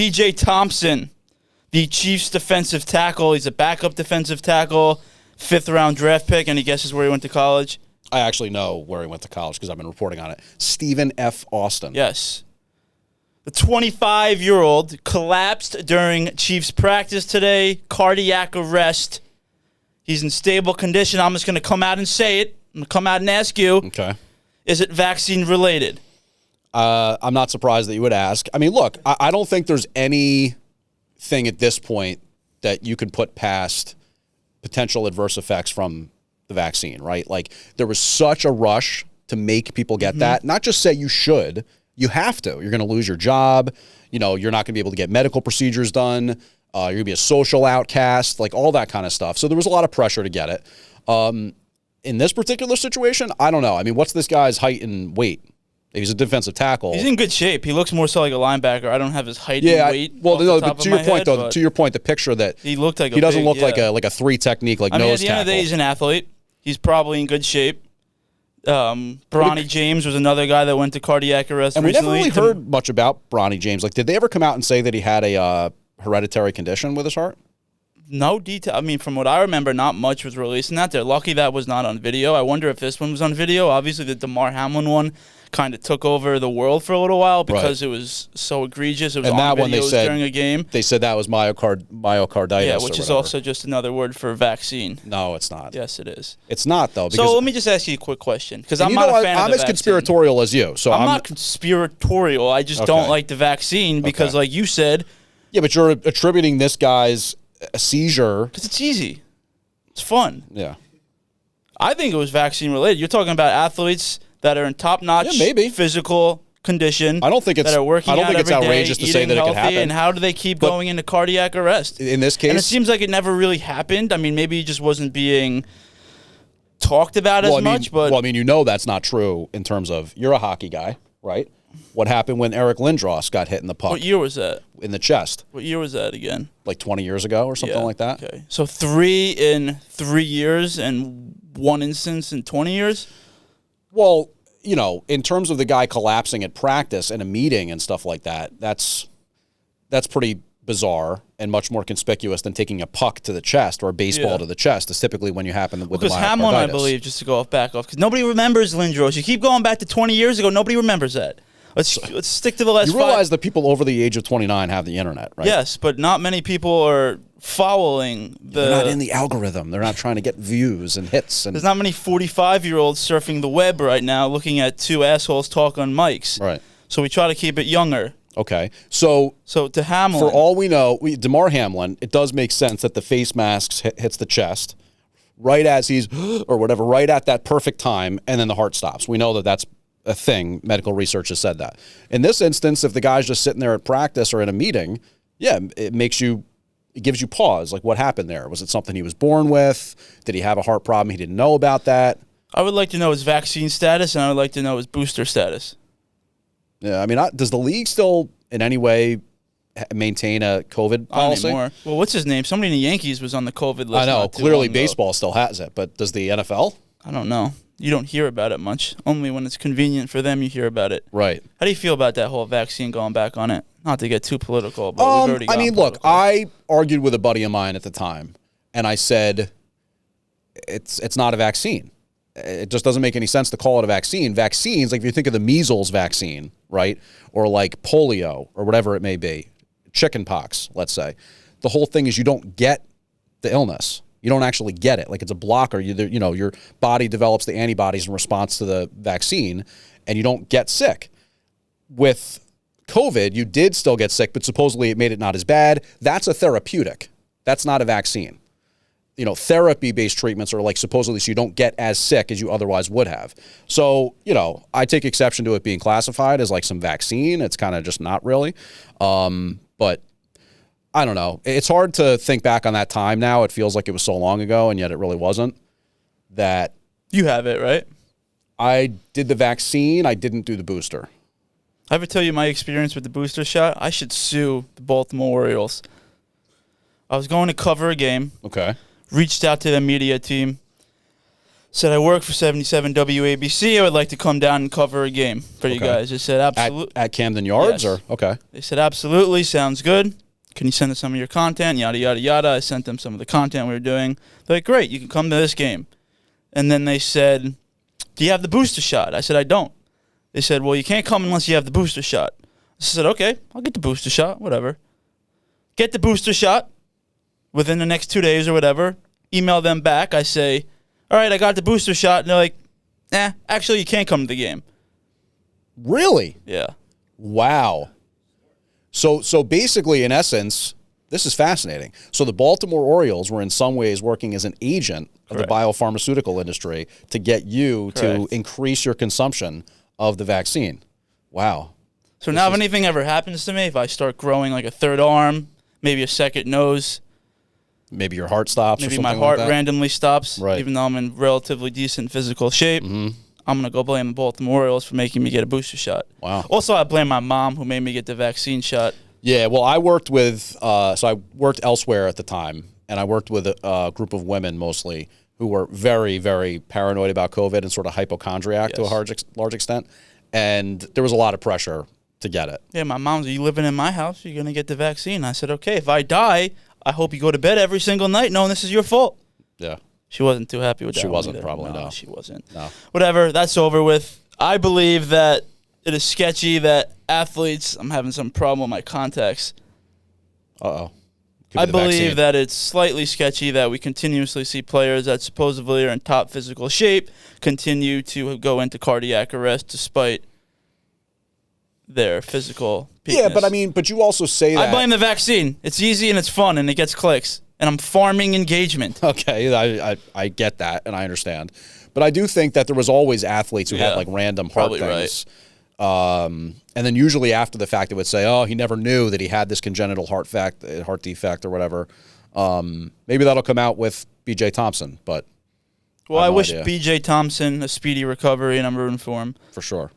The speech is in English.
B.J. Thompson, the Chiefs defensive tackle. He's a backup defensive tackle, 5th-round draft pick. Any guesses where he went to college? I actually know where he went to college because I've been reporting on it. Stephen F. Austin. Yes. The 25-year-old collapsed during Chiefs practice today. Cardiac arrest. He's in stable condition. I'm just going to come out and say it. I'm going to come out and ask you. Okay. Is it vaccine-related? I'm not surprised that you would ask. I mean, look, I don't think there's anything at this point that you can put past potential adverse effects from the vaccine, right? Like, there was such a rush to make people get that. Not just say you should. You have to. You're going to lose your job. You know, you're not going to be able to get medical procedures done. You're going to be a social outcast, like all that kind of stuff. So there was a lot of pressure to get it. In this particular situation, I don't know. I mean, what's this guy's height and weight? He's a defensive tackle. He's in good shape. He looks more so like a linebacker. I don't have his height and weight. But to your point, though, to your point, the picture that he looked like he doesn't look like a 3 technique like nose tackle. At the end of the day, he's an athlete. He's probably in good shape. Bronny James was another guy that went to cardiac arrest and recently. We never really heard much about Bronny James. Like, did they ever come out and say that he had a hereditary condition with his heart? No detail. I mean, from what I remember, not much was released in that. They're lucky that was not on video. I wonder if this one was on video. Obviously, the Damar Hamlin one kind of took over the world for a little while because it was so egregious. It was and on that one they said, during a game. They said that was myocarditis. Yeah, which is also just another word for vaccine. No, it's not. Yes, it is. It's not, though. So let me just ask you a quick question, because I'm not a fan of the vaccine. I'm as conspiratorial as you. So I'm not conspiratorial. I just don't like the vaccine because, like you said. Yeah, but you're attributing this guy's seizure. Because it's easy. It's fun. Yeah. I think it was vaccine related. You're talking about athletes that are in top-notch physical condition. I don't think it's. That are working I don't think it's outrageous to say that it could happen. And how do they keep going into cardiac arrest? In this case, and it seems like it never really happened. I mean, maybe it just wasn't being talked about as much. But I mean, you know that's not true in terms of you're a hockey guy, right? What happened when Eric Lindros got hit in the puck? What year was that? In the chest. What year was that again? Like 20 years ago or something like that. Okay, so 3 in 3 years and 1 instance in 20 years. Well, you know, in terms of the guy collapsing at practice and a meeting and stuff like that, that's pretty bizarre and much more conspicuous than taking a puck to the chest or a baseball to the chest. Is typically when you happen with the myocarditis. Because Hamlin, I believe, just to back off, because nobody remembers Lindros. You keep going back to 20 years ago, nobody remembers that. Let's stick to the last 5. You realize that people over the age of 29 have the internet, right? Yes, but not many people are following the... They're not in the algorithm. They're not trying to get views and hits. And there's not many 45-year-olds surfing the web right now looking at 2 assholes talk on mics. Right. So we try to keep it younger. Okay. So to Hamlin... For all we know, Damar Hamlin, it does make sense that the face mask hits the chest right as he's... or whatever, right at that perfect time, and then the heart stops. We know that that's a thing. Medical research has said that. In this instance, if the guy's just sitting there at practice or in a meeting, it gives you pause. Like, what happened there? Was it something he was born with? Did he have a heart problem? He didn't know about that? I would like to know his vaccine status, and I would like to know his booster status. Yeah, I mean, does the league still in any way maintain a COVID policy? Not anymore. Well, what's his name? Somebody in the Yankees was on the COVID list. I know. Clearly, baseball still has it, but does the NFL? I don't know. You don't hear about it much. Only when it's convenient for them, you hear about it. Right. How do you feel about that whole vaccine going back on it? Not to get too political, but we've already gone political. Look, I argued with a buddy of mine at the time, and I said, it's not a vaccine. It just doesn't make any sense to call it a vaccine. Vaccines, like if you think of the measles vaccine, right, or like polio or whatever it may be, chicken pox, let's say, the whole thing is you don't get the illness. You don't actually get it. Like, it's a blocker. Your body develops the antibodies in response to the vaccine, and you don't get sick. With COVID, you did still get sick, but supposedly it made it not as bad. That's a therapeutic. That's not a vaccine. Therapy-based treatments are like supposedly so you don't get as sick as you otherwise would have. So, I take exception to it being classified as like some vaccine. It's kind of just not really. But I don't know. It's hard to think back on that time now. It feels like it was so long ago, and yet it really wasn't. That you have it, right? I did the vaccine. I didn't do the booster. I ever tell you my experience with the booster shot? I should sue the Baltimore Orioles. I was going to cover a game. Okay. Reached out to the media team. Said, I work for 77 WABC. I would like to come down and cover a game for you guys. They said, absolutely. At Camden Yards? Yes. Or okay. They said, absolutely, sounds good. Can you send us some of your content? Yada, yada, yada. I sent them some of the content we were doing. They're like, great, you can come to this game. And then they said, do you have the booster shot? I said, I don't. They said, well, you can't come unless you have the booster shot. I said, okay, I'll get the booster shot, whatever. Get the booster shot within the next 2 days or whatever. Email them back. I say, all right, I got the booster shot. And they're like, actually, you can't come to the game. Really? Yeah. Wow. So basically, in essence, this is fascinating. So the Baltimore Orioles were in some ways working as an agent of the biopharmaceutical industry to get you to increase your consumption of the vaccine. Wow. So now if anything ever happens to me, if I start growing like a third arm, maybe a second nose, maybe your heart stops. maybe or my something heart like that. randomly stops, Right. even though I'm in relatively decent physical shape, I'm going to go blame the Baltimore Orioles for making me get a booster shot. Wow. Also, I blame my mom who made me get the vaccine shot. Yeah, well, I worked with, so I worked elsewhere at the time, and I worked with a group of women mostly who were very, very paranoid about COVID and sort of hypochondriac to a large extent. And there was a lot of pressure to get it. Yeah, my mom's, are you living in my house? You're going to get the vaccine. I said, okay, if I die, I hope you go to bed every single night knowing this is your fault. Yeah. She wasn't too happy with that. She wasn't, either. probably, no. She wasn't. No. Whatever, that's over with. I believe that it is sketchy that athletes, I'm having some problem with my contacts. Uh-oh. I believe that it's slightly sketchy that we continuously see players that supposedly are in top physical shape continue to go into cardiac arrest despite their physical peakness. Yeah, but you also say that. I blame the vaccine. It's easy and it's fun and it gets clicks. And I'm farming engagement. Okay, I get that and I understand. But I do think that there was always athletes who had like random heart things. And then usually after the fact, it would say, oh, he never knew that he had this congenital heart defect or whatever. Maybe that'll come out with B.J. Thompson, but well, I wish B.J. Thompson a speedy recovery, and I'm rooting for him. For sure.